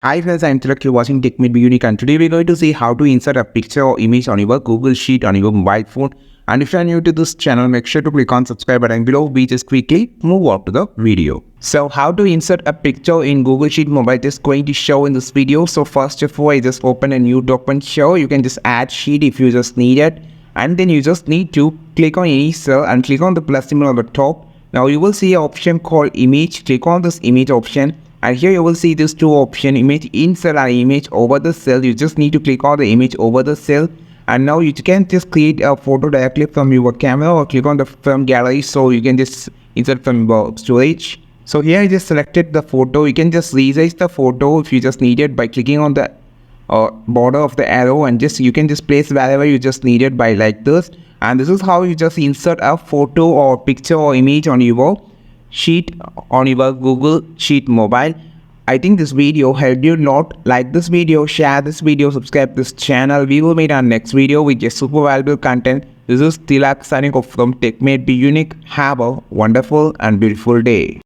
Hi friends, I'm Tilak, you're watching TechMate Be Unique, and today we're going to see how to insert a picture or image on your Google Sheet on your mobile phone. And if you're new to this channel, make sure to click on subscribe button below. We just quickly move on to the video. So how to insert a picture in Google Sheet mobile, just going to show in this video. So first of all, I just open a new document here. You can just add sheet if you just need it. And then you just need to click on any cell and click on the plus symbol on the top. Now you will see an option called image. Click on this image option. And here you will see these two options, image insert and image over the cell. You just need to click on the image over the cell. And now you can just create a photo directly from your camera or click on the film gallery, so you can just insert from your storage. So here I just selected the photo. You can just resize the photo if you just need it by clicking on the border of the arrow, and just you can just place wherever you just need it by like this. And this is how you just insert a photo or picture or image on your sheet on your Google Sheet mobile. I think this video helped you a lot. Like this video, share this video, subscribe this channel. We will meet our next video with just super valuable content. This is Tilak signing off from TechMate Be Unique. Have a wonderful and beautiful day.